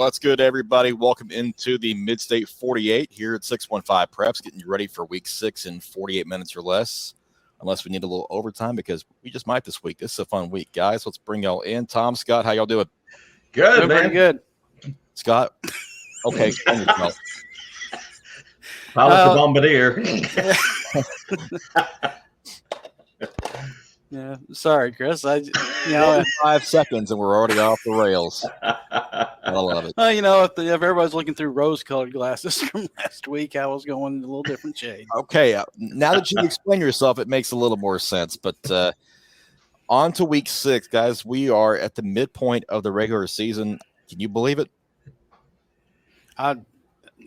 What's good, everybody? Welcome into the Midstate 48 here at 615 Preps, getting you ready for week 6 in 48 minutes or less, unless we need a little overtime because we just might this week. This is a fun week, guys. Let's bring y'all in. Tom, Scott, how y'all doing? Good, man. Pretty good. Scott? Okay. Pilot the Bombardier. Yeah, sorry, Chris. 5 seconds and we're already off the rails. I love it. If everybody's looking through rose-colored glasses from last week, I was going a little different shade. Okay, now that you explain yourself, it makes a little more sense. But on to week 6, guys. We are at the midpoint of the regular season. Can you believe it?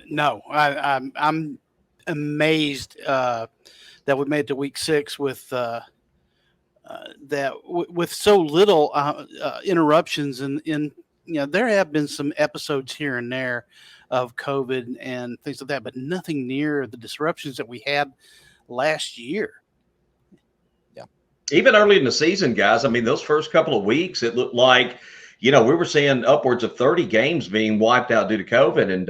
No, I'm amazed that we made it to week 6 with with so little interruptions. And there have been some episodes here and there of COVID and things like that, but nothing near the disruptions that we had last year. Yeah, even early in the season, guys. I mean, those first couple of weeks, it looked like, we were seeing upwards of 30 games being wiped out due to COVID. And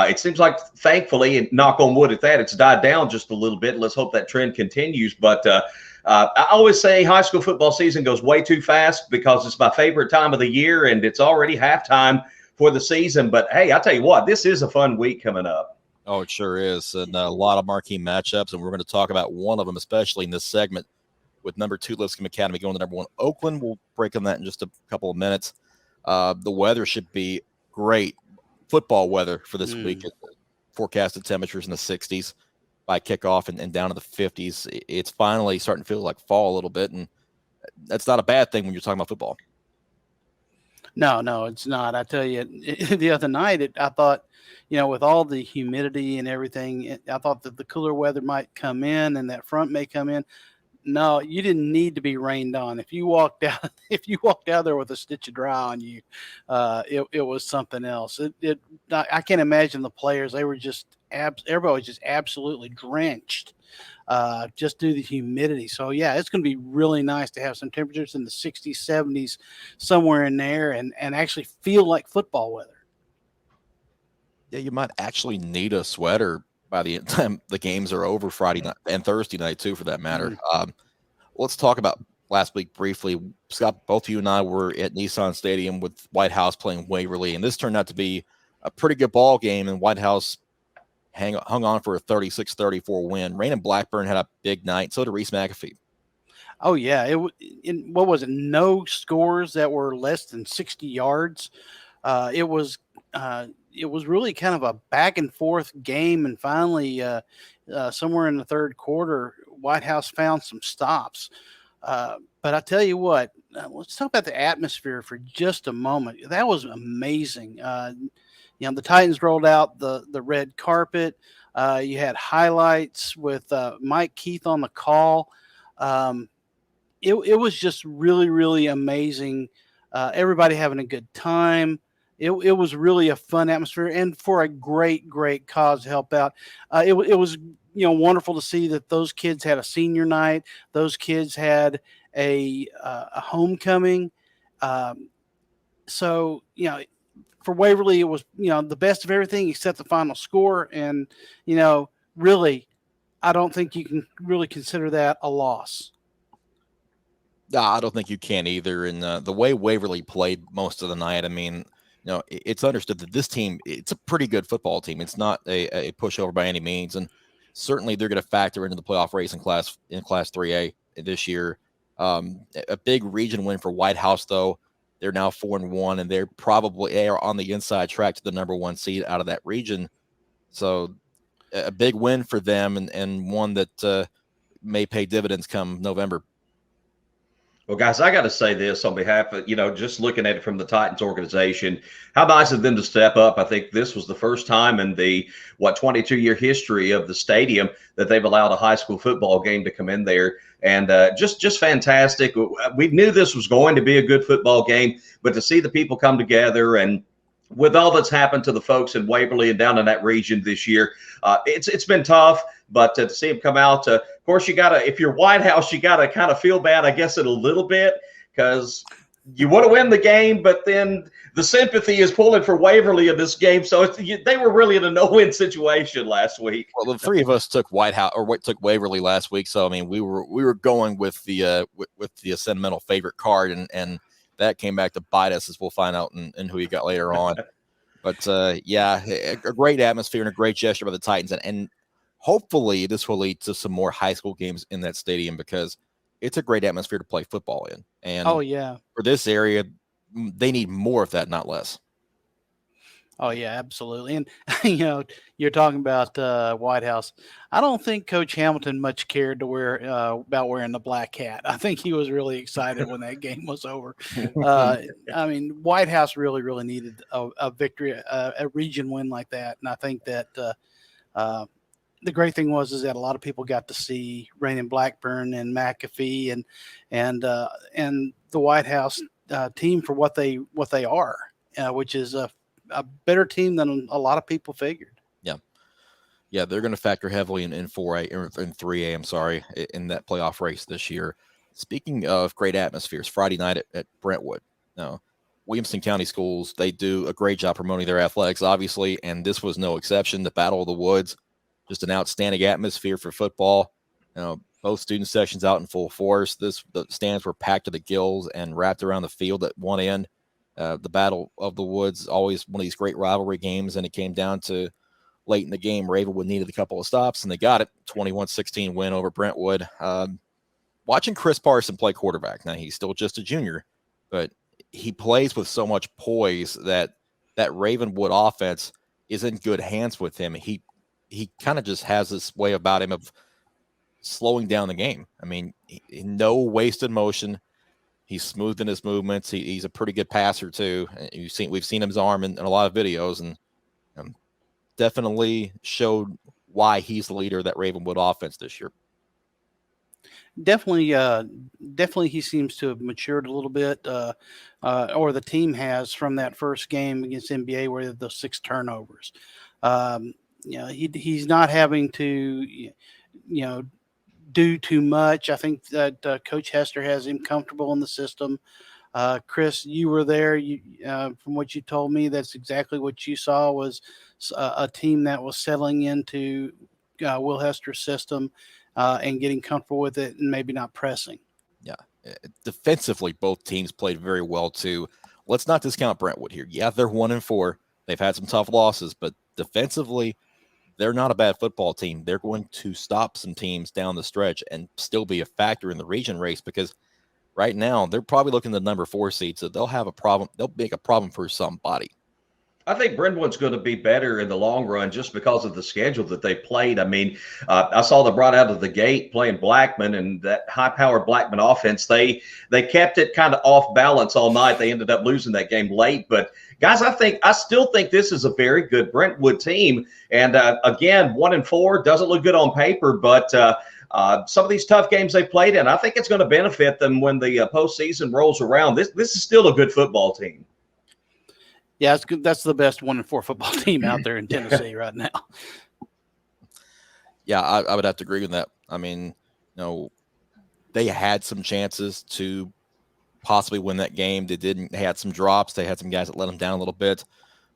it seems like, thankfully, and knock on wood at that, it's died down just a little bit. Let's hope that trend continues. But I always say high school football season goes way too fast because it's my favorite time of the year and it's already halftime for the season. But, hey, I'll tell you what, this is a fun week coming up. Oh, it sure is. And a lot of marquee matchups, and we're going to talk about one of them, especially in this segment, with number 2 Lipscomb Academy going to number 1 Oakland. We'll break on that in just a couple of minutes. The weather should be great. Football weather for this week. Forecasted temperatures in the 60s by kickoff and down to the 50s. It's finally starting to feel like fall a little bit, and that's not a bad thing when you're talking about football. No, it's not. I tell you, the other night, I thought, with all the humidity and everything, I thought that the cooler weather might come in and that front may come in. No, you didn't need to be rained on. If you walked out there with a stitch of dry on you, it was something else. I can't imagine the players. They were just everybody was just absolutely drenched, just due to the humidity. So yeah, it's going to be really nice to have some temperatures in the 60s, 70s, somewhere in there, and actually feel like football weather. Yeah, you might actually need a sweater by the time the games are over Friday night and Thursday night too, for that matter. Let's talk about last week briefly. Scott, both you and I were at Nissan Stadium with White House playing Waverly, and this turned out to be a pretty good ball game, and White House hung on for a 36-34 win. Rain and Blackburn had a big night. So did Reese McAfee. Oh yeah, what was it? No scores that were less than 60 yards. It was really kind of a back and forth game, and finally, somewhere in the third quarter, White House found some stops. But I tell you what, let's talk about the atmosphere for just a moment. That was amazing. The Titans rolled out the red carpet. You had highlights with Mike Keith on the call. It was just really, really amazing. Everybody having a good time. It was really a fun atmosphere, and for a great, great cause to help out. It was wonderful to see that those kids had a senior night. Those kids had a homecoming. So for Waverly, it was the best of everything except the final score, and really, I don't think you can really consider that a loss. No, I don't think you can either. And the way Waverly played most of the night, I mean, it's understood that this team, it's a pretty good football team. It's not a pushover by any means. And certainly they're going to factor into the playoff race in Class 3A this year. A big region win for White House, though. They're now 4-1, and they are on the inside track to the number 1 seed out of that region. So a big win for them, and one that may pay dividends come November. Well, guys, I got to say this on behalf of, just looking at it from the Titans organization, how nice of them to step up. I think this was the first time in the, 22-year history of the stadium that they've allowed a high school football game to come in there. And just fantastic. We knew this was going to be a good football game, but to see the people come together and with all that's happened to the folks in Waverly and down in that region this year, it's been tough. But to see him come out, of course, if you're White House, you got to kind of feel bad, I guess, in a little bit, because you want to win the game, but then the sympathy is pulling for Waverly in this game. So they were really in a no-win situation last week. Well, the three of us took took Waverly last week, so I mean we were going with the sentimental favorite card, and that came back to bite us, as we'll find out in who you got later on. But yeah, a great atmosphere and a great gesture by the Titans, and hopefully this will lead to some more high school games in that stadium, because it's a great atmosphere to play football in. And oh yeah, for this area, they need more of that, not less. Oh yeah, absolutely. And you're talking about White House. I don't think Coach Hamilton much cared to wear about wearing the black hat. I think he was really excited when that game was over. I mean, White House really, really needed a victory, a region win like that. And I think that the great thing is that a lot of people got to see Rain Blackburn and McAfee and the White House team for what they are, which is a better team than a lot of people figured. Yeah, they're going to factor heavily in 4A or in 3A. I'm sorry, in that playoff race this year. Speaking of great atmospheres, Friday night at Brentwood. Now, Williamson County Schools, they do a great job promoting their athletics, obviously, and this was no exception. The Battle of the Woods, just an outstanding atmosphere for football. Both student sections out in full force. The stands were packed to the gills and wrapped around the field at one end. The Battle of the Woods is always one of these great rivalry games, and it came down to late in the game. Ravenwood needed a couple of stops, and they got it. 21-16 win over Brentwood. Watching Chris Parson play quarterback, now he's still just a junior, but he plays with so much poise that Ravenwood offense is in good hands with him. He kind of just has this way about him of slowing down the game. I mean, no wasted motion. He's smooth in his movements. He's a pretty good passer too. We've seen his arm in a lot of videos, and definitely showed why he's the leader of that Ravenwood offense this year. Definitely, he seems to have matured a little bit, or the team has, from that first game against NBA where the 6 turnovers. He's not having to, do too much. I think that Coach Hester has him comfortable in the system. Chris, you were there. From what you told me, that's exactly what you saw, was a team that was settling into Will Hester's system and getting comfortable with it and maybe not pressing. Yeah. Defensively, both teams played very well too. Let's not discount Brentwood here. Yeah, they're 1-4. They've had some tough losses, but defensively, they're not a bad football team. They're going to stop some teams down the stretch and still be a factor in the region race, because right now they're probably looking at the number 4 seed, so they'll have a problem. They'll make a problem for somebody. I think Brentwood's going to be better in the long run just because of the schedule that they played. I mean, I saw them brought out of the gate playing Blackman, and that high-powered Blackman offense, they kept it kind of off balance all night. They ended up losing that game late. But, guys, I still think this is a very good Brentwood team. And, again, 1-4 doesn't look good on paper, but some of these tough games they played in, I think it's going to benefit them when the postseason rolls around. This is still a good football team. Yeah, it's good. That's the best 1-4 football team out there in Tennessee right now. Yeah, I would have to agree with that. I mean, they had some chances to possibly win that game. They didn't. They had some drops. They had some guys that let them down a little bit.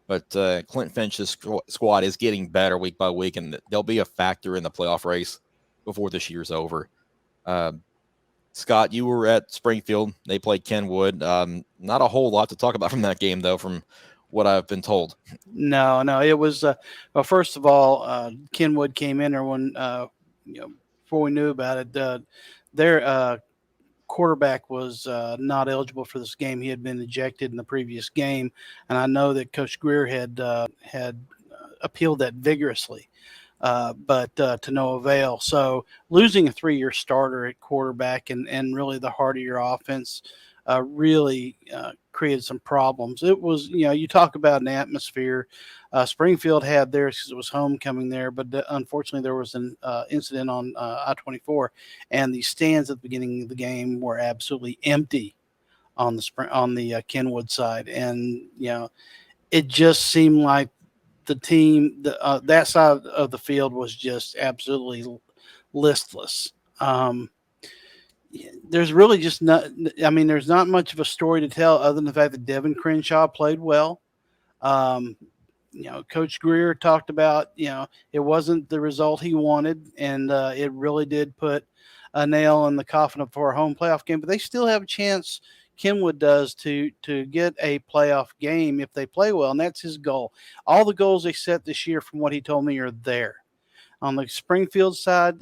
But Clint Finch's squad is getting better week by week, and they'll be a factor in the playoff race before this year's over. Scott, you were at Springfield. They played Kenwood. Not a whole lot to talk about from that game, though, from what I've been told. No, it was well, first of all, Kenwood came in there when before we knew about it. Their quarterback was not eligible for this game. He had been ejected in the previous game, and I know that Coach Greer had appealed that vigorously, but to no avail. So losing a 3-year starter at quarterback and really the heart of your offense really created some problems. It was, you talk about an atmosphere. Springfield had theirs because it was homecoming there, but unfortunately there was an incident on I-24, and the stands at the beginning of the game were absolutely empty on the Kenwood side, and it just seemed like the team, that side of the field was just absolutely listless. there's really just not. I mean, there's not much of a story to tell other than the fact that Devin Crenshaw played well. Um, Coach Greer talked about, it wasn't the result he wanted, and it really did put a nail in the coffin for a home playoff game. But they still have a chance. Kenwood does to get a playoff game if they play well, and that's his goal. All the goals they set this year, from what he told me, are there. On the Springfield side,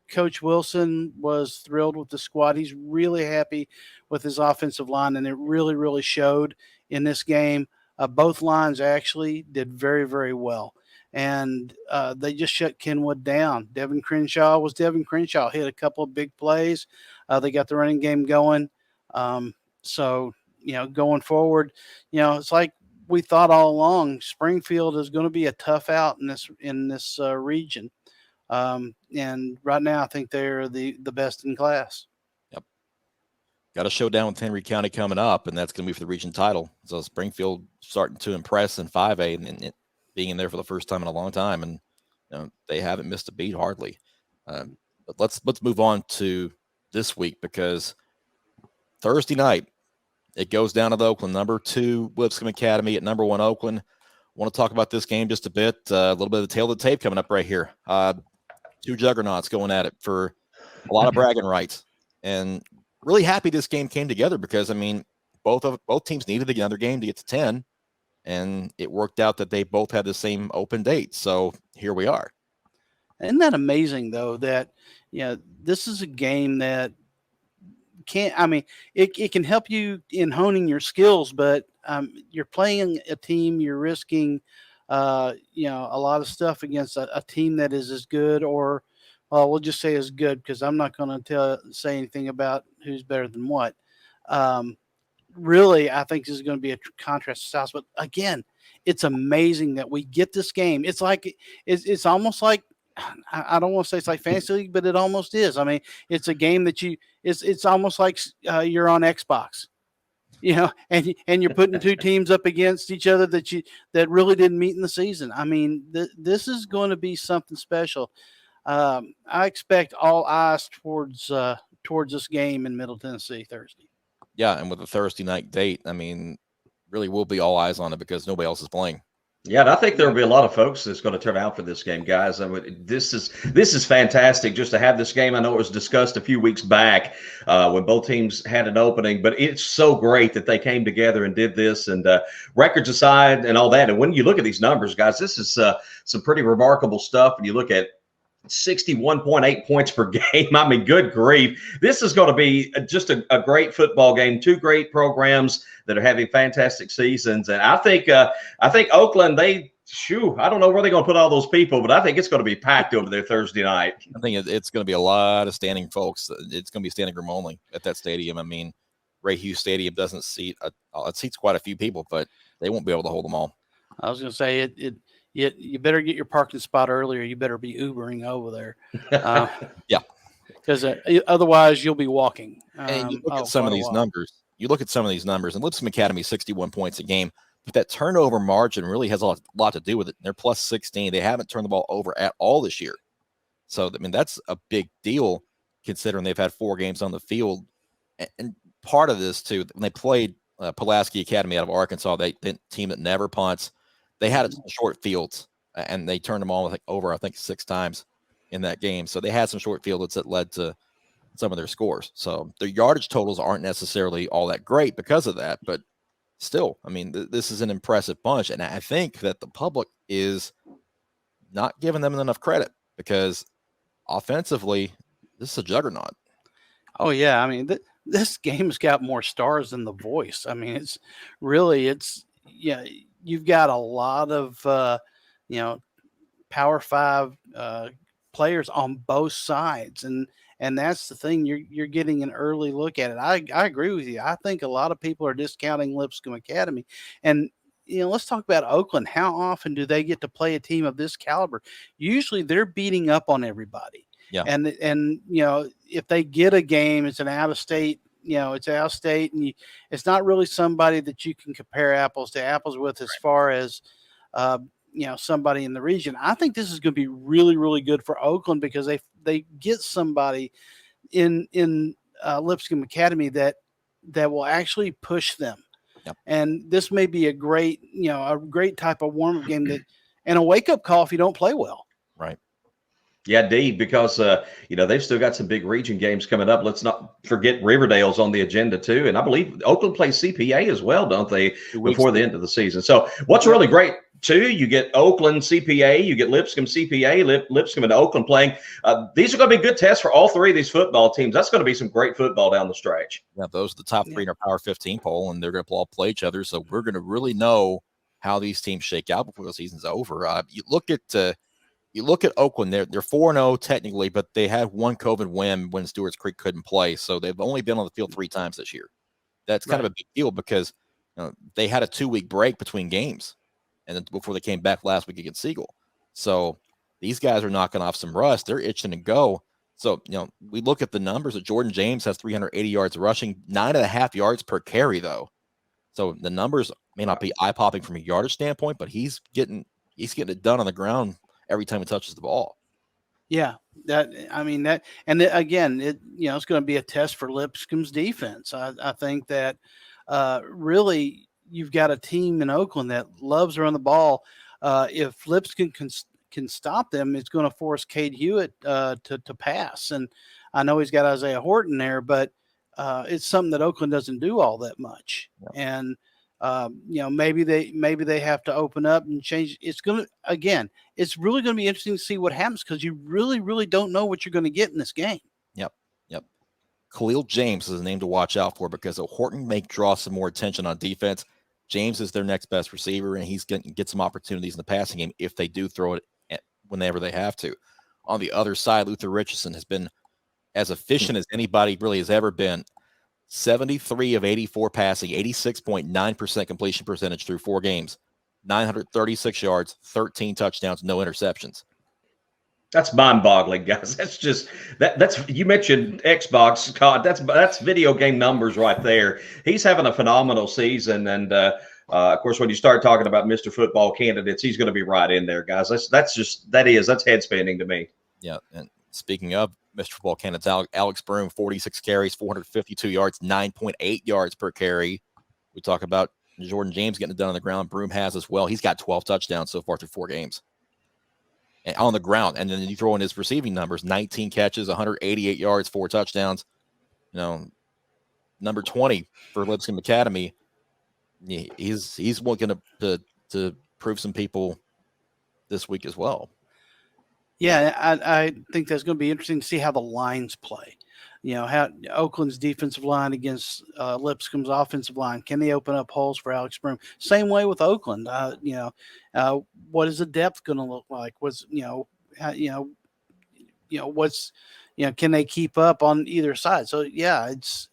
Coach Wilson was thrilled with the squad. He's really happy with his offensive line, and it really, really showed in this game. Both lines actually did very, very well, and they just shut Kenwood down. Devin Crenshaw was Devin Crenshaw. Hit a couple of big plays. They got the running game going. So, going forward, it's like we thought all along, Springfield is going to be a tough out in this region. And right now, I think they're the best in class. Yep. Got a showdown with Henry County coming up, and that's going to be for the region title. So Springfield starting to impress in 5A and being in there for the first time in a long time, and they haven't missed a beat hardly. But let's move on to this week, because Thursday night it goes down to the Oakland, number 2 Lipscomb Academy at number 1 Oakland. Want to talk about this game just a bit. A little bit of the tail of the tape coming up right here. 2 juggernauts going at it for a lot of bragging rights, and really happy this game came together, because I mean both teams needed another game to get to 10, and it worked out that they both had the same open date. So here we are. Isn't that amazing, though, that this is a game that it can help you in honing your skills, but you're playing a team, you're risking a lot of stuff against a team that is as good, or we'll just say as good, because I'm not going to say anything about who's better than what. Really, I think this is going to be a contrast to styles. But again, it's amazing that we get this game. It's like it's almost like, I don't want to say it's like Fantasy League, but it almost is. I mean, it's a game that it's almost like you're on Xbox. And you're putting 2 teams up against each other that really didn't meet in the season. I mean, this is going to be something special. I expect all eyes towards this game in Middle Tennessee Thursday. Yeah, and with the Thursday night date, I mean, really will be all eyes on it, because nobody else is playing. Yeah, and I think there'll be a lot of folks that's going to turn out for this game, guys. I mean, this is fantastic just to have this game. I know it was discussed a few weeks back when both teams had an opening, but it's so great that they came together and did this. And records aside and all that, and when you look at these numbers, guys, this is some pretty remarkable stuff. And you look at 61.8 points per game. I mean, good grief. This is going to be just a great football game. 2 great programs that are having fantastic seasons. And I think Oakland, I don't know where they're going to put all those people, but I think it's going to be packed over there Thursday night. I think it's going to be a lot of standing folks. It's going to be standing room only at that stadium. I mean, Ray Hughes Stadium doesn't seat it seats quite a few people, but they won't be able to hold them all. I was going to say you better get your parking spot earlier. You better be Ubering over there. Yeah. Because otherwise you'll be walking. And you look at some of these numbers. You look at some of these numbers, and Lipscomb Academy 61 points a game, but that turnover margin really has a lot to do with it. They're plus 16. They haven't turned the ball over at all this year. So, I mean, that's a big deal considering they've had 4 games on the field. And part of this, too, when they played Pulaski Academy out of Arkansas, the team that never punts, they had short fields, and they turned them all over, I think, 6 times in that game. So they had some short fields that led to some of their scores. So their yardage totals aren't necessarily all that great because of that, but still, I mean, this is an impressive bunch. And I think that the public is not giving them enough credit, because offensively, this is a juggernaut. Oh, yeah. I mean, this game's got more stars than The Voice. I mean, you've got a lot of, Power 5 players on both sides. And that's the thing. You're getting an early look at it. I agree with you. I think a lot of people are discounting Lipscomb Academy. And, let's talk about Oakland. How often do they get to play a team of this caliber? Usually they're beating up on everybody. Yeah. And if they get a game, it's an out of state, it's out of state, and it's not really somebody that you can compare apples to apples with as far as, somebody in the region. I think this is going to be really, really good for Oakland, because they get somebody in Lipscomb Academy that will actually push them. Yep. And this may be a great type of warm up game and a wake up call if you don't play well. Right. Yeah, indeed, because they've still got some big region games coming up. Let's not forget Riverdale's on the agenda too, and I believe Oakland plays CPA as well, don't they? Before the end of the season. So what's really great too, you get Oakland CPA, you get Lipscomb CPA, Lipscomb and Oakland playing. These are going to be good tests for all three of these football teams. That's going to be some great football down the stretch. Yeah, those are the top three in our Power 15 poll, and they're going to all play each other. So we're going to really know how these teams shake out before the season's over. You look at Oakland, they're 4-0 technically, but they had one COVID win when Stewart's Creek couldn't play. So they've only been on the field 3 times this year. That's kind of a big deal because they had a 2-week break between games and then before they came back last week against Siegel. So these guys are knocking off some rust. They're itching to go. So, we look at the numbers that Jordan James has 380 yards rushing, 9.5 yards per carry, though. So the numbers may not be eye-popping from a yardage standpoint, but he's getting it done on the ground every time he touches the ball. Yeah, again, it's going to be a test for Lipscomb's defense. I think that really you've got a team in Oakland that loves to run the ball. If Lipscomb can stop them, it's going to force Cade Hewitt to pass. And I know he's got Isaiah Horton there, but it's something that Oakland doesn't do all that much. Yeah. And maybe they have to open up and change. It's really going to be interesting to see what happens because you really, really don't know what you're going to get in this game. Yep. Khalil James is a name to watch out for because Horton may draw some more attention on defense. James is their next best receiver, and he's going to get some opportunities in the passing game if they do throw it whenever they have to. On the other side, Luther Richardson has been as efficient as anybody really has ever been. 73 of 84 passing, 86.9% completion percentage through 4 games, 936 yards, 13 touchdowns, no interceptions. That's mind-boggling, guys. That's just that's you mentioned Xbox. God, that's video game numbers right there. He's having a phenomenal season, and of course, when you start talking about Mr. Football candidates, he's going to be right in there, guys. That's head spinning to me. Yeah, and speaking of Mr. Football candidates, Alex Broom, 46 carries, 452 yards, 9.8 yards per carry. We talk about Jordan James getting it done on the ground. Broom has as well. He's got 12 touchdowns so far through 4 games. And on the ground. And then you throw in his receiving numbers, 19 catches, 188 yards, 4 touchdowns. Number 20 for Lipscomb Academy. He's looking to prove some people this week as well. Yeah, I think that's going to be interesting to see how the lines play. How Oakland's defensive line against Lipscomb's offensive line. Can they open up holes for Alex Broom? Same way with Oakland. What is the depth going to look like? Can they keep up on either side? So yeah, it's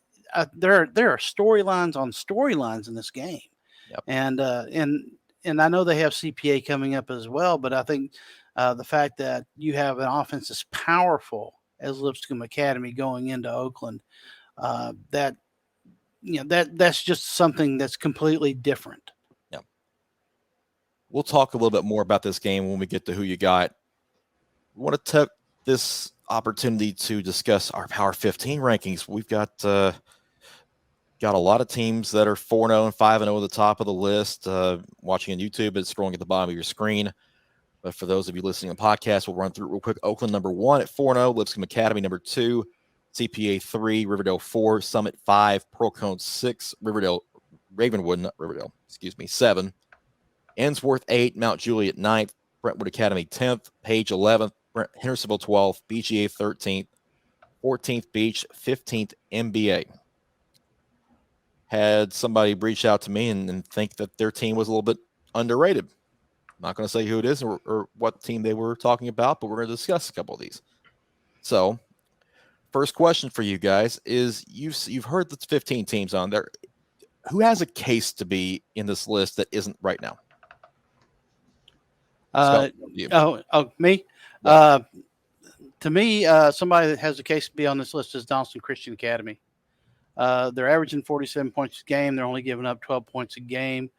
there are storylines on storylines in this game. Yep. And I know they have CPA coming up as well, but I think the fact that you have an offense as powerful as Lipscomb Academy going into Oakland, that's just something that's completely different. Yeah. We'll talk a little bit more about this game when we get to who you got. We want to take this opportunity to discuss our Power 15 rankings. We've got a lot of teams that are 4-0 and 5-0 at the top of the list. Watching on YouTube, it's scrolling at the bottom of your screen. But for those of you listening on podcasts, we'll run through it real quick. Oakland, number 1 at 4-0. Lipscomb Academy, number 2. CPA 3. Riverdale 4. Summit 5. Pearl-Cohn 6. Ravenwood 7. Ensworth 8. Mount Juliet 9th. Brentwood Academy 10th. Page 11th. Hendersonville 12th. BGA 13th. 14th Beech. 15th MBA. Had somebody reach out to me and think that their team was a little bit underrated. Not going to say who it is or what team they were talking about, but we're going to discuss a couple of these. So, first question for you guys is you've heard the 15 teams on there. Who has a case to be in this list that isn't right now? Me? Yeah. To me, somebody that has a case to be on this list is Donaldson Christian Academy. They're averaging 47 points a game. They're only giving up 12 points a game.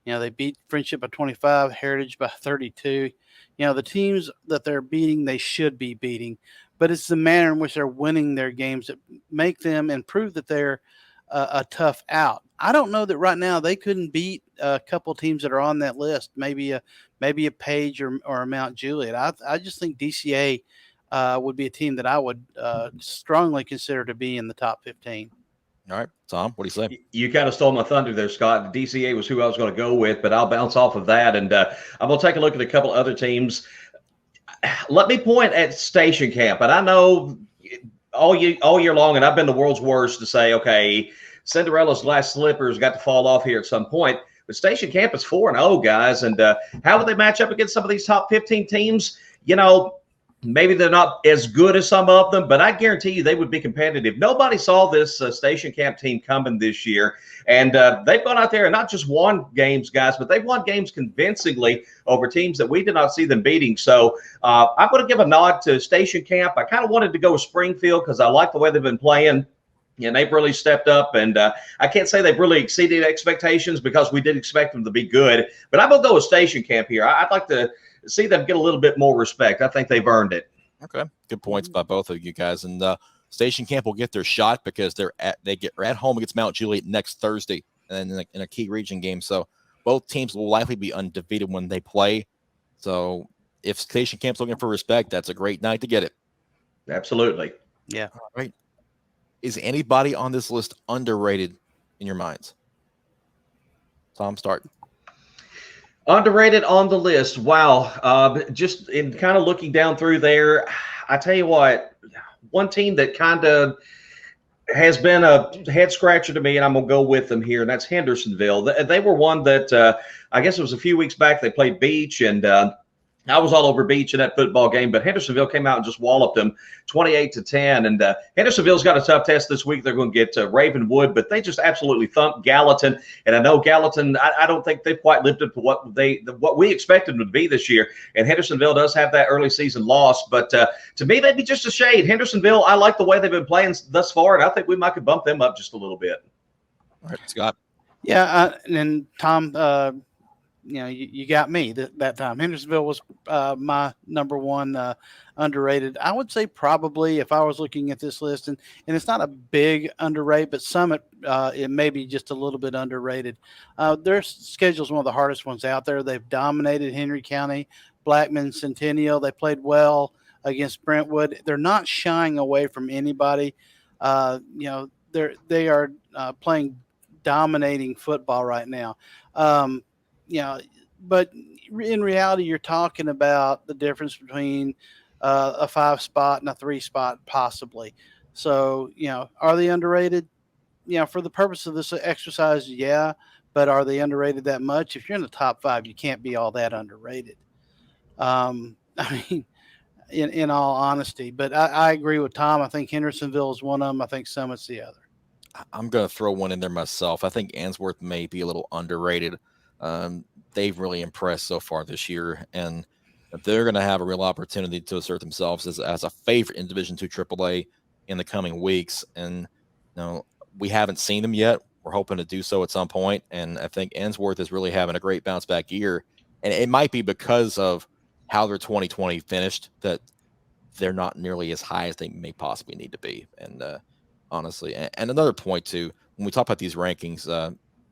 They beat Friendship by 25, Heritage by 32. The teams that they're beating, they should be beating. but it's the manner in which they're winning their games that make them and prove that they're a tough out. I don't know that right now they couldn't beat a couple teams that are on that list, maybe a Page or a Mount Juliet. I just think DCA would be a team that I would strongly consider to be in the top 15. All right, Tom, what do you say? You kind of stole my thunder there, Scott. The DCA was who I was going to go with, but I'll bounce off of that, and I'm going to take a look at a couple other teams. Let me point at Station Camp, and I know all year long, and I've been the world's worst to say, okay, Cinderella's glass slippers got to fall off here at some point, but Station Camp is 4-0, guys, and how would they match up against some of these top 15 teams? You know, maybe they're not as good as some of them, but I guarantee you they would be competitive. Nobody saw this Station Camp team coming this year, and they've gone out there and not just won games, guys, but they've won games convincingly over teams that we did not see them beating. So I'm going to give a nod to Station Camp. I kind of wanted to go with Springfield because I like the way they've been playing. And they've really stepped up, and I can't say they've really exceeded expectations because we did expect them to be good. But I'm going to go with Station Camp here. I'd like to see them get a little bit more respect. I think they've earned it. Okay, good points by both of you guys. And Station Camp will get their shot because they're at home against Mount Juliet next Thursday, and in a key region game. So both teams will likely be undefeated when they play. So if Station Camp's looking for respect, that's a great night to get it. Absolutely. Yeah. All right. Is anybody on this list underrated in your minds? Tom, start. Underrated on the list. Wow. Just in kind of looking down through there, I tell you what, one team that kind of has been a head scratcher to me, and I'm going to go with them here, and that's Hendersonville. They were one that I guess it was a few weeks back. They played Beech, and I was all over Beech in that football game, but Hendersonville came out and just walloped them 28-10. And Hendersonville's got a tough test this week. They're going to get Ravenwood, but they just absolutely thumped Gallatin. And I know Gallatin, I don't think they've quite lived up to what we expected them to be this year. And Hendersonville does have that early season loss, but to me, they'd be just a shade. Hendersonville, I like the way they've been playing thus far, and I think we might could bump them up just a little bit. All right, Scott. Yeah, and then Tom. You got me that time. Hendersonville was my number one underrated. I would say probably if I was looking at this list, and it's not a big underrate, but Summit, it may be just a little bit underrated. Their schedule is one of the hardest ones out there. They've dominated Henry County, Blackman, Centennial. They played well against Brentwood. They're not shying away from anybody. They are playing dominating football right now. But in reality, you're talking about the difference between a 5 spot and a 3 spot, possibly. So, are they underrated? For the purpose of this exercise, yeah. But are they underrated that much? If you're in the top 5, you can't be all that underrated. I mean, in all honesty. But I agree with Tom. I think Hendersonville is one of them. I think Summit's the other. I'm going to throw one in there myself. I think Answorth may be a little underrated. They've really impressed so far this year, and they're going to have a real opportunity to assert themselves as a favorite in Division II AAA in the coming weeks. And we haven't seen them yet. We're hoping to do so at some point, and I think Answorth is really having a great bounce back year. And it might be because of how their 2020 finished that they're not nearly as high as they may possibly need to be. And honestly, and another point too, when we talk about these rankings,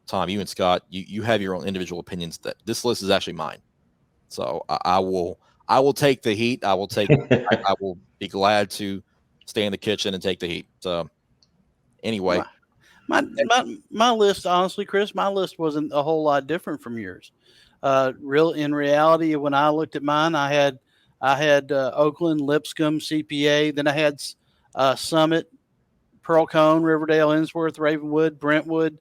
Tom, you and Scott, you have your own individual opinions. That this list is actually mine, so I will take the heat. I will be glad to stay in the kitchen and take the heat. So anyway, my list, honestly, Chris, my list wasn't a whole lot different from yours. In reality, when I looked at mine, I had Oakland, Lipscomb, CPA. Then I had Summit, Pearl Cone, Riverdale, Ensworth, Ravenwood, Brentwood,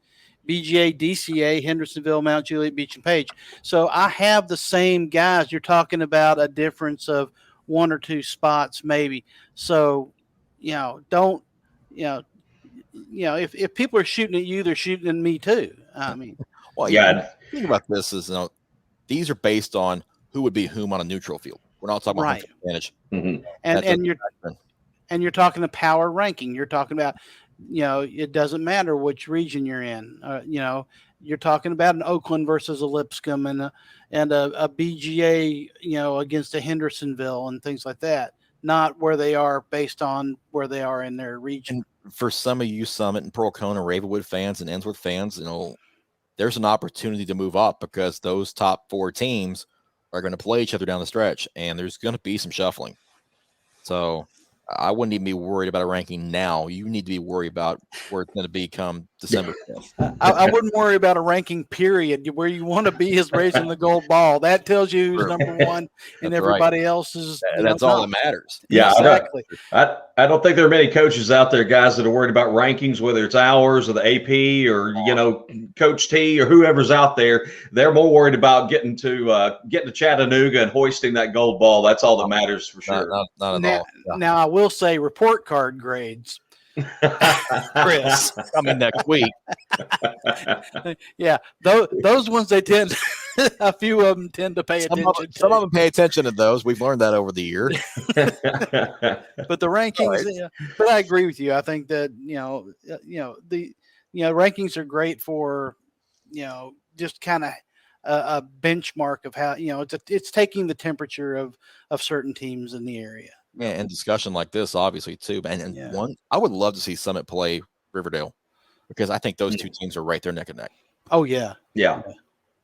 BGA, DCA, Hendersonville, Mount Juliet, Beech, and Page. So I have the same guys. You're talking about a difference of 1 or 2 spots, maybe. So, if people are shooting at you, they're shooting at me too. I mean, well, yeah. Think about this is, these are based on who would be whom on a neutral field. We're not talking about advantage. Mm-hmm. And you're talking the power ranking. You're talking about, it doesn't matter which region you're in. You're talking about an Oakland versus a Lipscomb and a BGA, against a Hendersonville and things like that. not where they are based on where they are in their region. And for some of you Summit and Pearl Kona, Ravenwood fans and Ensworth fans, there's an opportunity to move up because those top 4 teams are going to play each other down the stretch, and there's going to be some shuffling. So I wouldn't even be worried about a ranking now. You need to be worried about where it's going to be come December 5th. I wouldn't worry about a ranking period. Where you want to be is raising the gold ball. That tells you who's number one, and everybody else is. That's all that matters. Yeah, exactly. I don't think there are many coaches out there, guys, that are worried about rankings, whether it's ours or the AP or Coach T or whoever's out there. They're more worried about getting to Chattanooga and hoisting that gold ball. That's all that matters for sure. Not at all. Yeah. Now I will say report card grades. Chris, coming next week. Yeah, those ones they tend, a few of them tend to pay attention. Some of them pay attention to those. We've learned that over the year. But the rankings, but I agree with you. I think that the rankings are great for just kind of a benchmark of how it's taking the temperature of certain teams in the area. Yeah, and discussion like this, obviously, too. And one, I would love to see Summit play Riverdale because I think those 2 teams are right there neck and neck. Oh, yeah. Yeah.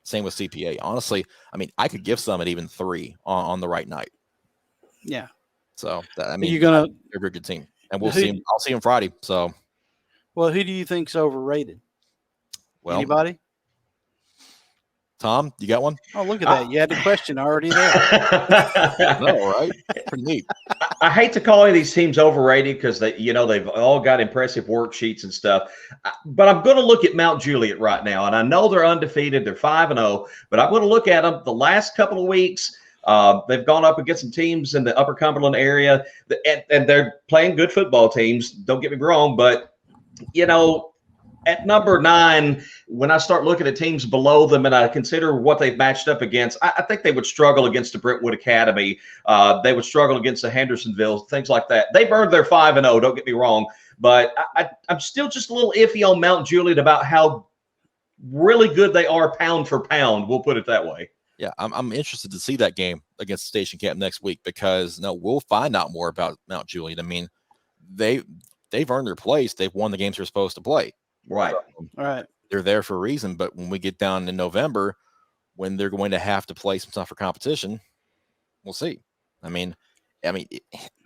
Same with CPA. Honestly, I mean, I could give Summit even 3 on the right night. Yeah. So, they're a very good team. And we'll see them. I'll see them Friday. So, well, who do you think's overrated? Well, anybody? Tom, you got one? Oh, look at that. You had the question already there. No, right? Pretty neat. I hate to call any of these teams overrated because they've all got impressive worksheets and stuff. But I'm going to look at Mount Juliet right now, and I know they're undefeated. They're 5-0, but I'm going to look at them the last couple of weeks. They've gone up against some teams in the Upper Cumberland area, and they're playing good football teams. Don't get me wrong, but at number 9, when I start looking at teams below them and I consider what they've matched up against, I think they would struggle against the Brentwood Academy. They would struggle against the Hendersonville, things like that. They've earned their 5-0, don't get me wrong. But I'm still just a little iffy on Mount Juliet about how really good they are pound for pound. We'll put it that way. Yeah, I'm interested to see that game against Station Camp next week because we'll find out more about Mount Juliet. I mean, they've earned their place. They've won the games they're supposed to play. Right. All right. They're there for a reason. But when we get down in November, when they're going to have to play some stuff for competition, we'll see. I mean,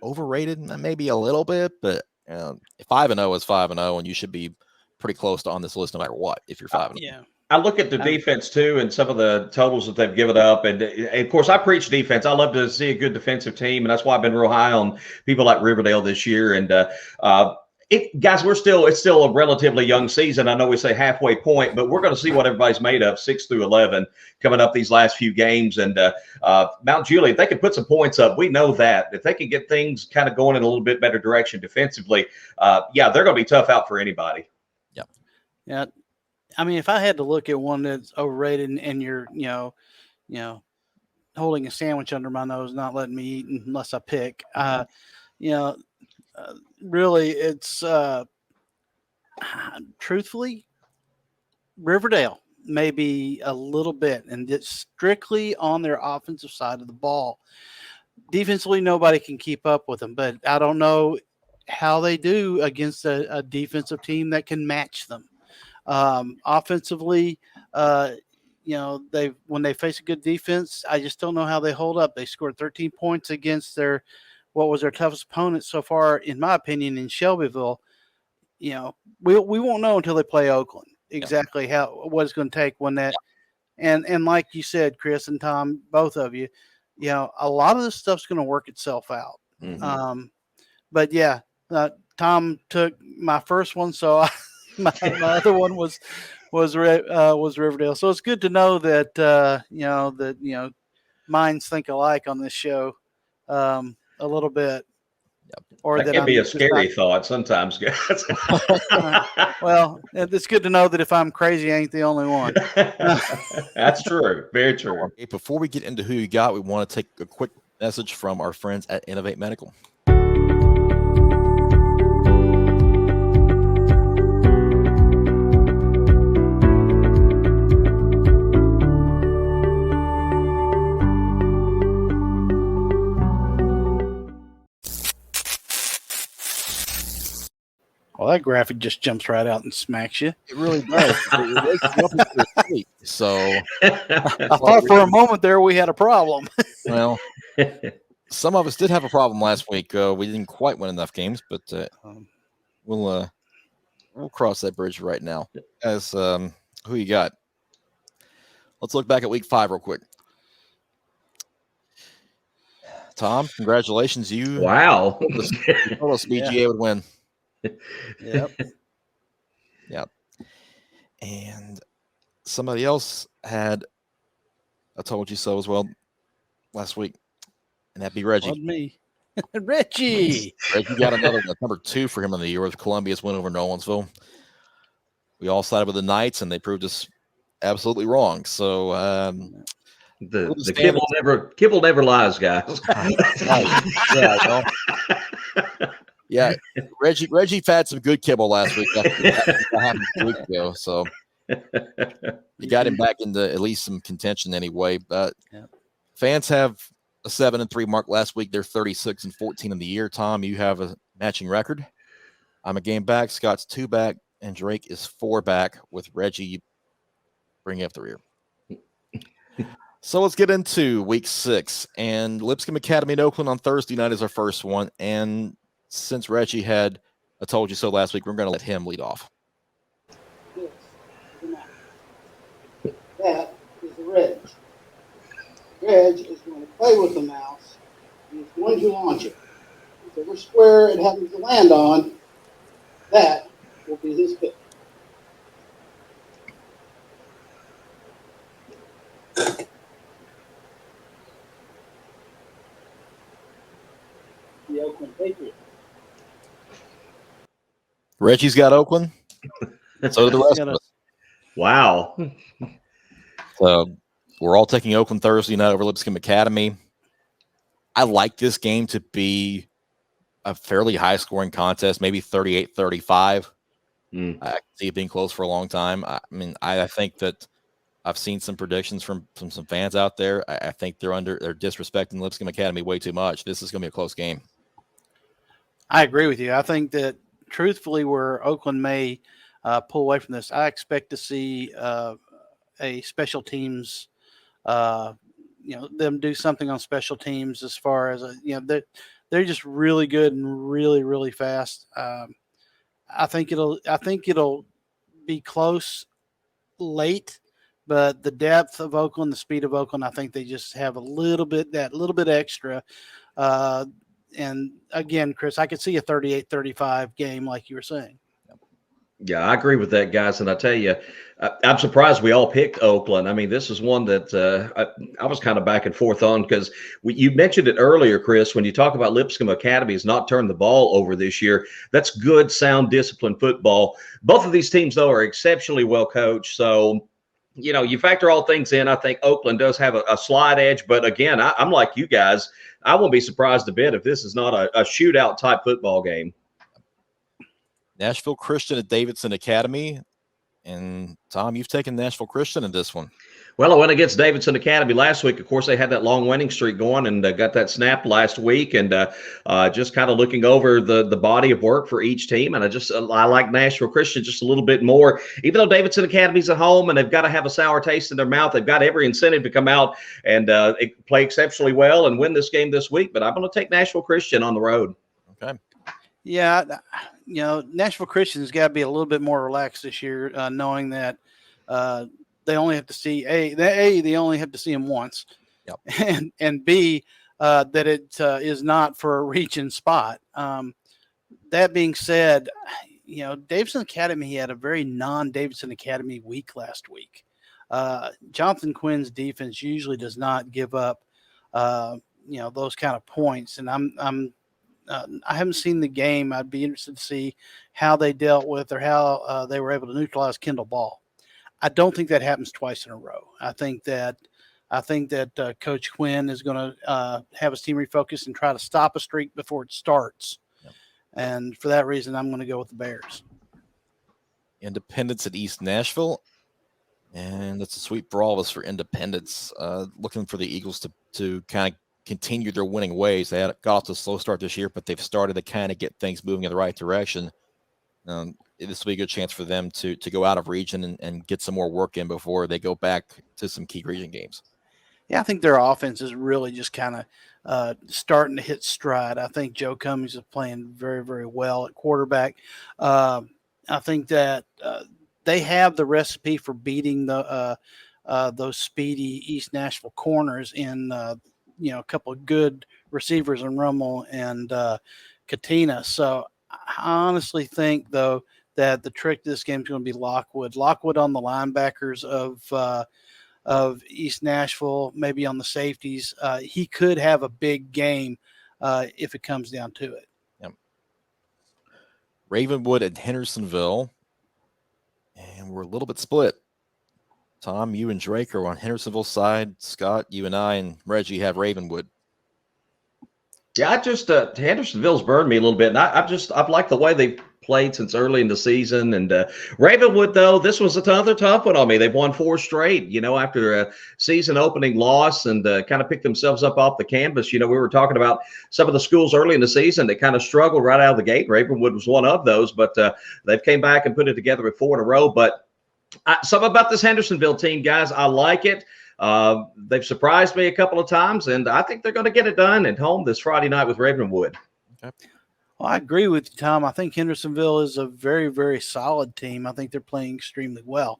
overrated maybe a little bit, but 5-0 is 5-0, and you should be pretty close to on this list no matter what if you're 5-0. Yeah. I look at the defense too, and some of the totals that they've given up. And of course, I preach defense. I love to see a good defensive team, and that's why I've been real high on people like Riverdale this year. And guys, it's still a relatively young season. I know we say halfway point, but we're going to see what everybody's made of 6 through 11 coming up these last few games. And Mount Juliet, they can put some points up. We know that if they can get things kind of going in a little bit better direction defensively, they're going to be tough out for anybody. Yep. Yeah. I mean, if I had to look at one that's overrated and you're, holding a sandwich under my nose, not letting me eat unless I pick, really it's truthfully Riverdale maybe a little bit, and it's strictly on their offensive side of the ball. Defensively, nobody can keep up with them, but I don't know how they do against a defensive team that can match them. Offensively, when they face a good defense, I just don't know how they hold up. They scored 13 points against what was their toughest opponent so far, in my opinion, in Shelbyville. We won't know until they play Oakland exactly what it's going to take when that. And like you said, Chris and Tom, both of you, a lot of this stuff's going to work itself out. Mm-hmm. But yeah, Tom took my first one, so my other one was Riverdale. So it's good to know that minds think alike on this show a little bit. Yep. Or that can be a scary thought sometimes, guys. Well, it's good to know that if I'm crazy, I ain't the only one. That's true. Very true. Hey, before we get into who you got, we want to take a quick message from our friends at Innovate Medical. Well, that graphic just jumps right out and smacks you. It really does. It wakes you up into your sleep. So I thought for a moment there we had a problem. well, some of us did have a problem last week. We didn't quite win enough games, but we'll cross that bridge right now. As who you got? Let's look back at week 5 real quick. Tom, congratulations! Wow. You told us BGA would win. Yep. Yep. And somebody else had I told you so as well last week, and that'd be Reggie. Wasn't me. Reggie got another one. Number 2 for him in the year with Columbia's win over Nolensville. We all sided with the Knights, and they proved us absolutely wrong. So the kibble never lies, guys. Yeah, Reggie had some good kibble last week. That happened 2 weeks ago, so he got him back into at least some contention anyway. But fans have a 7-3 mark last week. They're 36-14 in the year. Tom, you have a matching record. I'm a game back. Scott's 2 back, and Drake is 4 back with Reggie bringing up the rear. So let's get into week 6, and Lipscomb Academy and Oakland on Thursday night is our first one. And since Reggie had a told you so last week, we're going to let him lead off. This is a mouse. That is a Reg. Reg is going to play with the mouse, and it's going to launch it. Whichever square it happens to land on, that will be his pick. The Oakland Patriots. Reggie's got Oakland. So do the rest of us. Wow. So we're all taking Oakland Thursday night over Lipscomb Academy. I like this game to be a fairly high-scoring contest, maybe 38-35. I can see it being close for a long time. I mean, I think that I've seen some predictions from some fans out there. I think they're disrespecting Lipscomb Academy way too much. This is going to be a close game. I agree with you. I think that truthfully, where Oakland may pull away from this, I expect to see a special teams, them do something on special teams as far as they're just really good and really, really fast. I think it'll be close late, but the depth of Oakland, the speed of Oakland, I think they just have a little bit extra. And again, Chris, I could see a 38-35 game like you were saying. Yeah, I agree with that, guys. And I tell you, I'm surprised we all picked Oakland. I mean, this is one that I was kind of back and forth on because you mentioned it earlier, Chris, when you talk about Lipscomb Academy has not turned the ball over this year. That's good, sound, disciplined football. Both of these teams, though, are exceptionally well coached. So, you factor all things in. I think Oakland does have a slight edge. But again, I'm like you guys. I won't be surprised a bit if this is not a shootout type football game. Nashville Christian at Davidson Academy. And Tom, you've taken Nashville Christian in this one. Well, I went against Davidson Academy last week. Of course, they had that long winning streak going and got that snapped last week. And just kind of looking over the body of work for each team. And I like Nashville Christian just a little bit more. Even though Davidson Academy's at home and they've got to have a sour taste in their mouth, they've got every incentive to come out and play exceptionally well and win this game this week. But I'm going to take Nashville Christian on the road. Okay. Yeah, Nashville Christian's got to be a little bit more relaxed this year, knowing that they only have to see they only have to see him once, and B, that it is not for a reach-in spot. That being said, Davidson Academy had a very non-Davidson Academy week last week. Jonathan Quinn's defense usually does not give up, those kind of points, and I haven't seen the game. I'd be interested to see how they dealt with or how they were able to neutralize Kendall Ball. I don't think that happens twice in a row. I think that Coach Quinn is going to have his team refocus and try to stop a streak before it starts. Yep. And for that reason, I'm going to go with the Bears. Independence at East Nashville. And that's a sweep for all of us for Independence. Looking for the Eagles to kind of continue their winning ways. They got off to a slow start this year, but they've started to kind of get things moving in the right direction. This will be a good chance for them to go out of region and get some more work in before they go back to some key region games. Yeah, I think their offense is really just kind of starting to hit stride. I think Joe Cummings is playing very, very well at quarterback. I think that they have the recipe for beating those speedy East Nashville corners in a couple of good receivers in Rummel and Katina. So I honestly think, though, that the trick to this game is going to be Lockwood. Lockwood on the linebackers of East Nashville, maybe on the safeties. He could have a big game if it comes down to it. Yep. Ravenwood and Hendersonville, and we're a little bit split. Tom, you and Drake are on Hendersonville's side. Scott, you and I and Reggie have Ravenwood. Yeah, I just Hendersonville's burned me a little bit, and I've liked the way they played since early in the season. And Ravenwood, though, this was another tough one on me. They've won 4 straight, after a season opening loss, and kind of picked themselves up off the canvas. We were talking about some of the schools early in the season that kind of struggled right out of the gate. Ravenwood was one of those, but they've came back and put it together with 4 in a row. But something about this Hendersonville team, guys, I like it. They've surprised me a couple of times, and I think they're going to get it done at home this Friday night with Ravenwood. Okay. Well, I agree with you, Tom. I think Hendersonville is a very, very solid team. I think they're playing extremely well.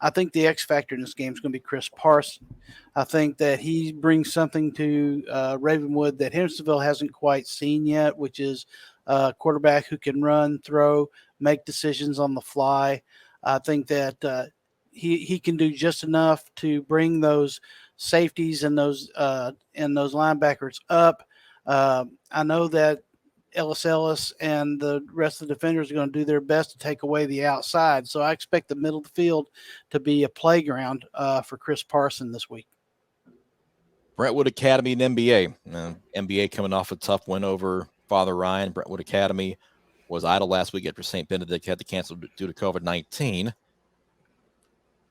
I think the X factor in this game is going to be Chris Parson. I think that he brings something to Ravenwood that Hendersonville hasn't quite seen yet, which is a quarterback who can run, throw, make decisions on the fly. I think that he can do just enough to bring those safeties and those linebackers up. I know that Ellis and the rest of the defenders are going to do their best to take away the outside. So I expect the middle of the field to be a playground for Chris Parson this week. Brentwood Academy and NBA. NBA coming off a tough win over Father Ryan. Brentwood Academy was idle last week after St. Benedict had to cancel due to COVID-19.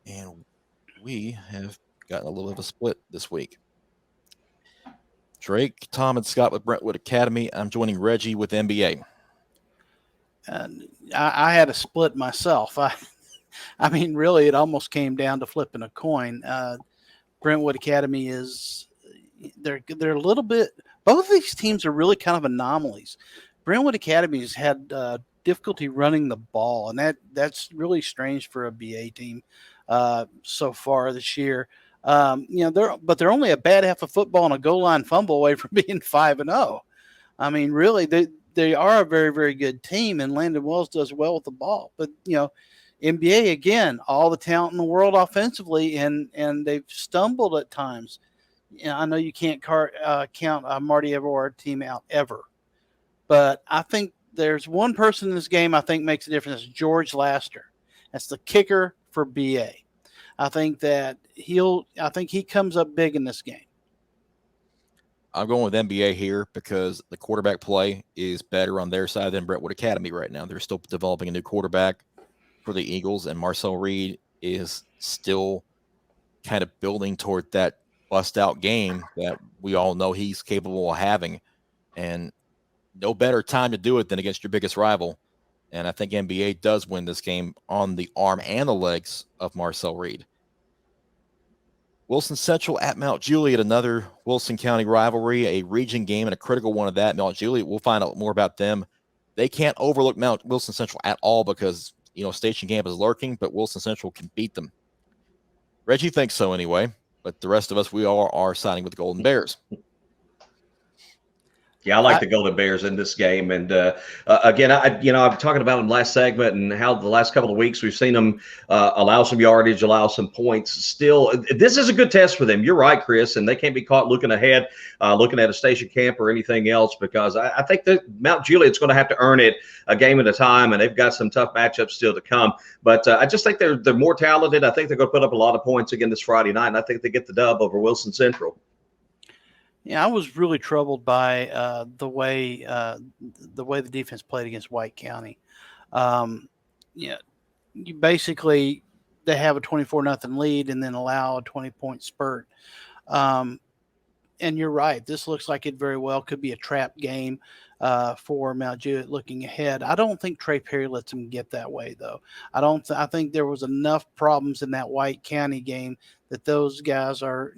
And we have gotten a little bit of a split this week. Drake, Tom, and Scott with Brentwood Academy. I'm joining Reggie with NBA. I had a split myself. I mean, really, it almost came down to flipping a coin. Brentwood Academy they're a little bit. Both of these teams are really kind of anomalies. Brentwood Academy has had difficulty running the ball, and that's really strange for a BA team so far this year. They're only a bad half of football and a goal line fumble away from being 5-0. I mean, really, they are a very, very good team, and Landon Wells does well with the ball. But NBA again, all the talent in the world offensively, and they've stumbled at times. I know you can't count Marty Everard team out ever, but I think there's one person in this game I think makes a difference. It's George Laster. That's the kicker for BA. I think that he comes up big in this game. I'm going with NBA here because the quarterback play is better on their side than Brentwood Academy right now. They're still developing a new quarterback for the Eagles, and Marcel Reed is still kind of building toward that bust-out game that we all know he's capable of having. And no better time to do it than against your biggest rival. And I think NBA does win this game on the arm and the legs of Marcel Reed. Wilson Central at Mount Juliet, another Wilson County rivalry, a region game and a critical one of that. Mount Juliet, we'll find out more about them. They can't overlook Wilson Central at all because, Station Camp is lurking, but Wilson Central can beat them. Reggie thinks so anyway, but the rest of us, we all are siding with the Golden Bears. Yeah, I like the Golden Bears in this game. And again, I'm talking about them last segment and how the last couple of weeks we've seen them allow some yardage, allow some points. Still, this is a good test for them. You're right, Chris, and they can't be caught looking ahead, looking at a station camp or anything else, because I think that Mount Juliet's going to have to earn it a game at a time, and they've got some tough matchups still to come. But I just think they're more talented. I think they're going to put up a lot of points again this Friday night, and I think they get the dub over Wilson Central. Yeah, I was really troubled by the way the defense played against White County. You basically they have a 24-0 lead and then allow a 20-point spurt. and you're right. This looks like it very well could be a trap game for Mount Jewett looking ahead. I don't think Trey Perry lets him get that way, though. I think there was enough problems in that White County game that those guys are,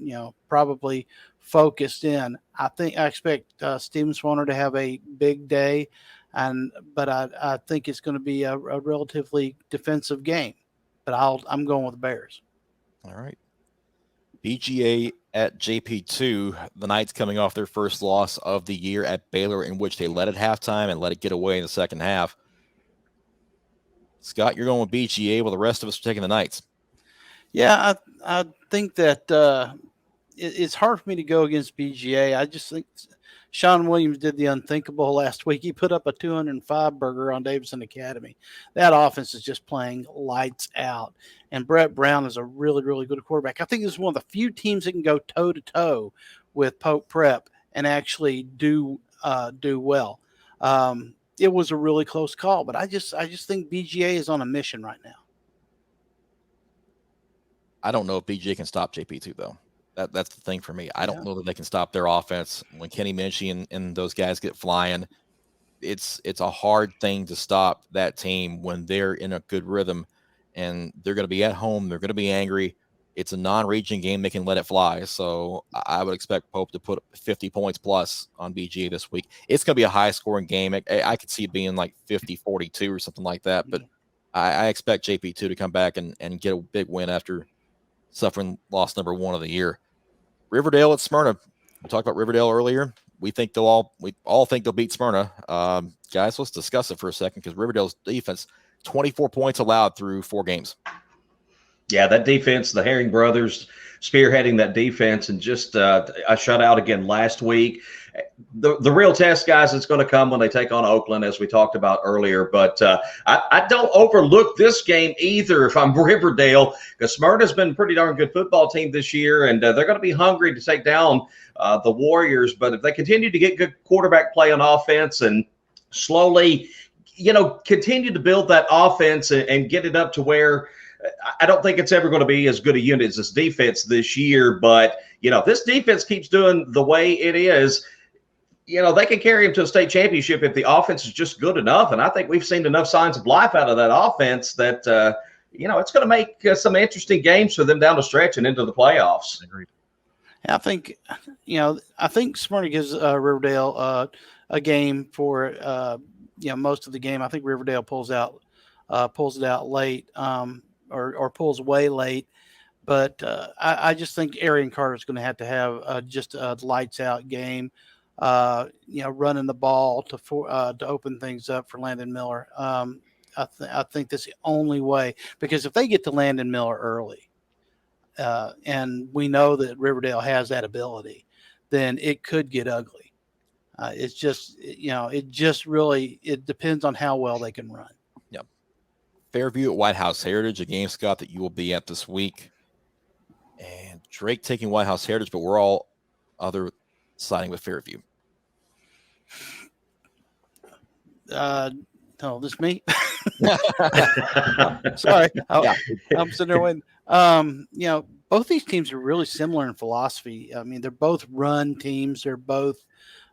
probably focused in. I expect Steven Swanner to have a big day, but I think it's going to be a relatively defensive game. But I'm going with the Bears. All right. BGA at JP2, the Knights coming off their first loss of the year at Baylor, in which they led at halftime and let it get away in the second half. Scott, you're going with BGA while the rest of us are taking the Knights. Yeah, I think that it's hard for me to go against BGA. I just think Sean Williams did the unthinkable last week. He put up a 205 burger on Davidson Academy. That offense is just playing lights out. And Brett Brown is a really, really good quarterback. I think this is one of the few teams that can go toe-to-toe with Pope Prep and actually do well. It was a really close call, but I just think BGA is on a mission right now. I don't know if BGA can stop JP2, though. That's the thing for me. I don't know that they can stop their offense. When Kenny Minchie and those guys get flying, it's a hard thing to stop that team when they're in a good rhythm, and they're going to be at home. They're going to be angry. It's a non-region game. They can let it fly. So I would expect Pope to put 50 points plus on BGA this week. It's going to be a high-scoring game. I could see it being like 50-42 or something like that, but I expect JP2 to come back and get a big win after suffering loss number 1 of the year. Riverdale at Smyrna. We talked about Riverdale earlier. We all think they'll beat Smyrna. Guys, let's discuss it for a second, because Riverdale's defense, 24 points allowed through 4 games. Yeah, that defense, the Herring brothers spearheading that defense, and just a shutout again last week. The real test, guys, is going to come when they take on Oakland, as we talked about earlier. But I don't overlook this game either if I'm Riverdale, because Smyrna's been a pretty darn good football team this year, and they're going to be hungry to take down the Warriors. But if they continue to get good quarterback play on offense and slowly, continue to build that offense and get it up to where – I don't think it's ever going to be as good a unit as this defense this year, but, if this defense keeps doing the way it is, they can carry them to a state championship if the offense is just good enough. And I think we've seen enough signs of life out of that offense that, it's going to make some interesting games for them down the stretch and into the playoffs. Agreed. I think, I think Smyrna gives Riverdale a game for, most of the game. I think Riverdale pulls it out late. Or pulls way late, but I just think Arian Carter is going to have just a lights out game, running the ball to open things up for Landon Miller. I think that's the only way, because if they get to Landon Miller early, and we know that Riverdale has that ability, then it could get ugly. It's just, it depends on how well they can run. Fairview at White House Heritage, a game, Scott, that you will be at this week. And Drake taking White House Heritage, but we're all other siding with Fairview. No, this me. Sorry, I'm sitting there waiting. Both these teams are really similar in philosophy. I mean, they're both run teams. They're both,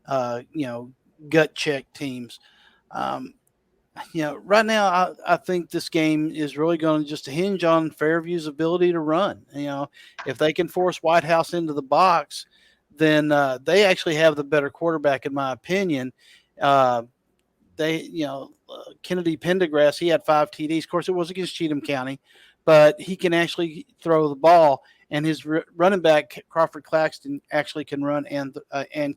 gut check teams. Right now, I think this game is really going to just hinge on Fairview's ability to run. If they can force White House into the box, then they actually have the better quarterback, in my opinion. Kennedy Pendergrass, he had 5 TDs. Of course, it was against Cheatham County, but he can actually throw the ball, and his running back, Crawford Claxton, actually can run and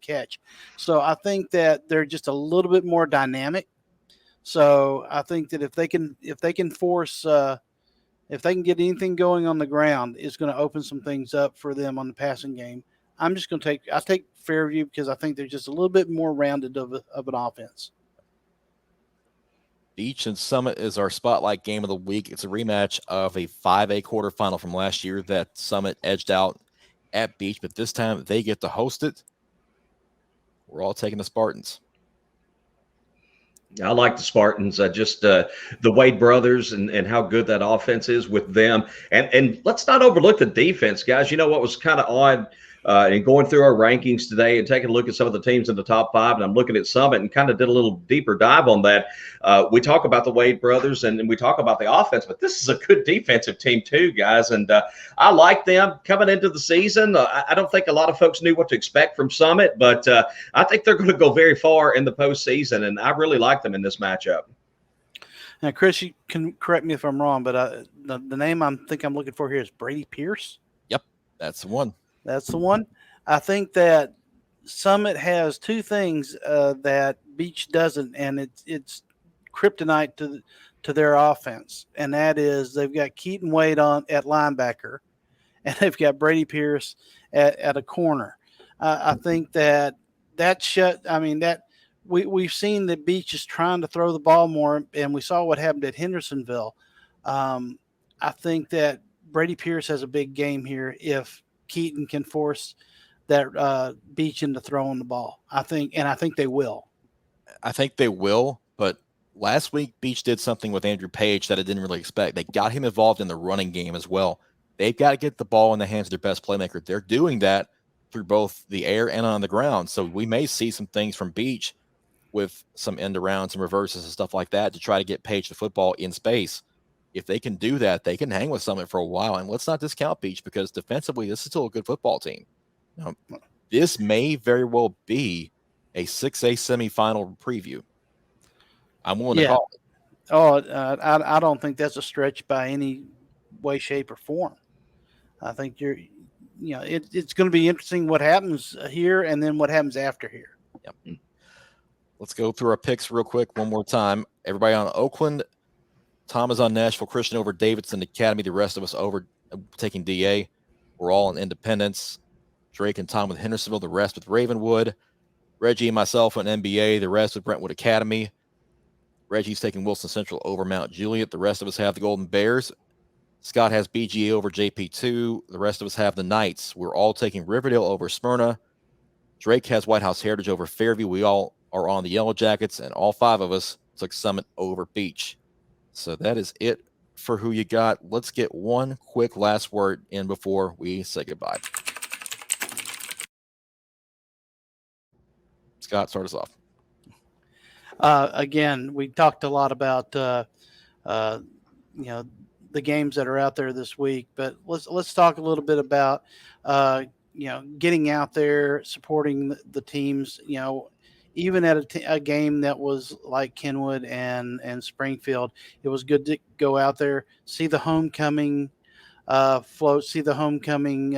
catch. So I think that they're just a little bit more dynamic. So I think that if they can force, if they can get anything going on the ground, it's going to open some things up for them on the passing game. I'm just going to take Fairview, because I think they're just a little bit more rounded of an offense. Beech and Summit is our spotlight game of the week. It's a rematch of a 5A quarterfinal from last year that Summit edged out at Beech, but this time they get to host it. We're all taking the Spartans. I like the Spartans. Just the Wade brothers and how good that offense is with them. And let's not overlook the defense, guys. You know what was kind of odd and going through our rankings today and taking a look at some of the teams in the top 5, and I'm looking at Summit and kind of did a little deeper dive on that. We talk about the Wade brothers and we talk about the offense, but this is a good defensive team too, guys. And I like them coming into the season. I don't think a lot of folks knew what to expect from Summit, but I think they're going to go very far in the postseason, and I really like them in this matchup. Now, Chris, you can correct me if I'm wrong, but the name I'm looking for here is Brady Pierce. Yep, that's the one. That's the one. I think that Summit has two things that Beech doesn't, and it's kryptonite to their offense, and that is they've got Keaton Wade at linebacker, and they've got Brady Pierce at a corner. I think that we've seen that Beech is trying to throw the ball more, and we saw what happened at Hendersonville. I think that Brady Pierce has a big game here if Keaton can force that Beech into throwing the ball. I think they will. I think they will, but last week Beech did something with Andrew Page that I didn't really expect. They got him involved in the running game as well. They've got to get the ball in the hands of their best playmaker. They're doing that through both the air and on the ground. So we may see some things from Beech with some end arounds and reverses and stuff like that to try to get Page the football in space. If they can do that, they can hang with Summit for a while. And let's not discount Beech, because defensively, this is still a good football team. This may very well be a 6A semifinal preview. I'm willing to call it. I don't think that's a stretch by any way, shape, or form. I think it's going to be interesting what happens here and then what happens after here. Yep. Let's go through our picks real quick one more time. Everybody on Oakland. Tom is on Nashville Christian over Davidson Academy. The rest of us over taking DA. We're all in Independence. Drake and Tom with Hendersonville. The rest with Ravenwood. Reggie and myself on NBA. The rest with Brentwood Academy. Reggie's taking Wilson Central over Mount Juliet. The rest of us have the Golden Bears. Scott has BGA over JP2. The rest of us have the Knights. We're all taking Riverdale over Smyrna. Drake has White House Heritage over Fairview. We all are on the Yellow Jackets, and all 5 of us took Summit over Beech. So that is it for who you got. Let's get one quick last word in before we say goodbye. Scott, start us off. Again, we talked a lot about the games that are out there this week, but let's talk a little bit about getting out there, supporting the teams. Even at a game that was like Kenwood and Springfield, it was good to go out there, see the homecoming float, see the homecoming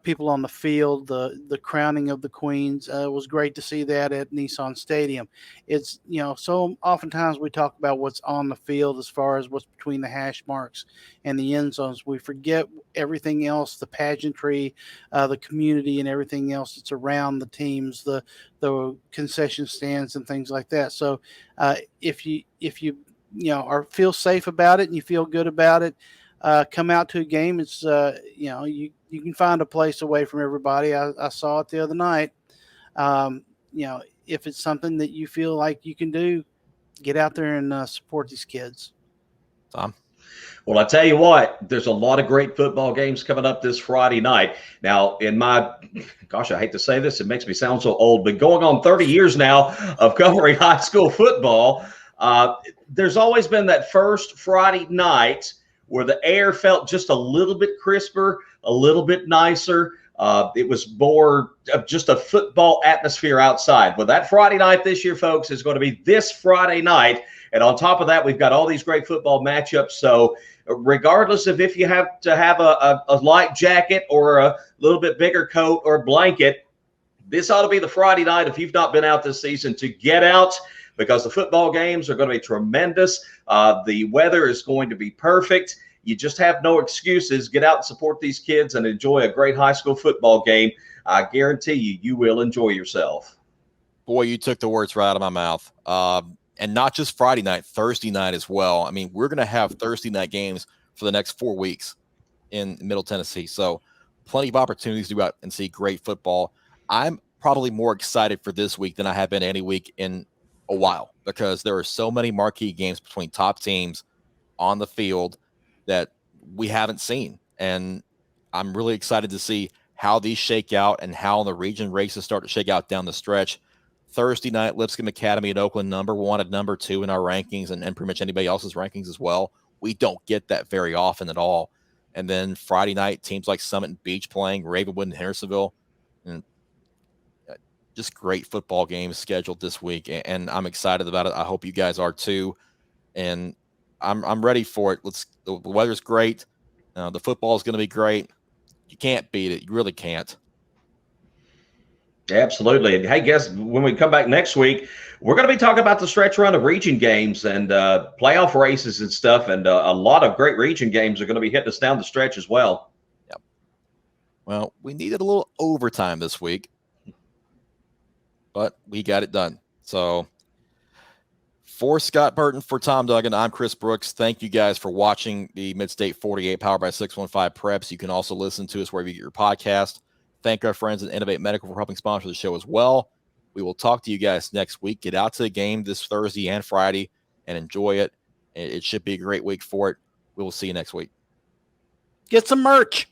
people on the field, the crowning of the queens. It was great to see that at Nissan Stadium. It's, so oftentimes we talk about what's on the field as far as what's between the hash marks and the end zones. We forget everything else, the pageantry, the community, and everything else that's around the teams, the concession stands and things like that. So if you feel safe about it and you feel good about it, come out to a game. It's you can find a place away from everybody. I saw it the other night. If it's something that you feel like you can do, get out there and support these kids. Tom? Well, I tell you what, there's a lot of great football games coming up this Friday night. Now, I hate to say this, it makes me sound so old, but going on 30 years now of covering high school football, there's always been that first Friday night where the air felt just a little bit crisper, a little bit nicer. It was more of just a football atmosphere outside. Well, that Friday night this year, folks, is going to be this Friday night. And on top of that, we've got all these great football matchups. So regardless of if you have to have a light jacket or a little bit bigger coat or blanket, this ought to be the Friday night, if you've not been out this season, to get out, because the football games are going to be tremendous. The weather is going to be perfect. You just have no excuses. Get out and support these kids and enjoy a great high school football game. I guarantee you will enjoy yourself. Boy, you took the words right out of my mouth. And not just Friday night, Thursday night as well. I mean, we're going to have Thursday night games for the next 4 weeks in Middle Tennessee. So plenty of opportunities to go out and see great football. I'm probably more excited for this week than I have been any week in a while, because there are so many marquee games between top teams on the field that we haven't seen. And I'm really excited to see how these shake out and how the region races start to shake out down the stretch. Thursday night, Lipscomb Academy and Oakland, number 1 and number 2 in our rankings, and pretty much anybody else's rankings as well. We don't get that very often at all. And then Friday night, teams like Summit and Beech playing, Ravenwood and Hendersonville. And just great football games scheduled this week, and I'm excited about it. I hope you guys are too. And I'm ready for it. The weather's great. The football is going to be great. You can't beat it. You really can't. Absolutely. And hey, guess when we come back next week, we're going to be talking about the stretch run of region games and playoff races and stuff. And a lot of great region games are going to be hitting us down the stretch as well. Yep. Well, we needed a little overtime this week, but we got it done. So for Scott Burton, for Tom Duggan, I'm Chris Brooks. Thank you guys for watching the Midstate 48 powered by 615 Preps. You can also listen to us wherever you get your podcast. Thank our friends at Innovate Medical for helping sponsor the show as well. We will talk to you guys next week. Get out to the game this Thursday and Friday and enjoy it. It should be a great week for it. We will see you next week. Get some merch.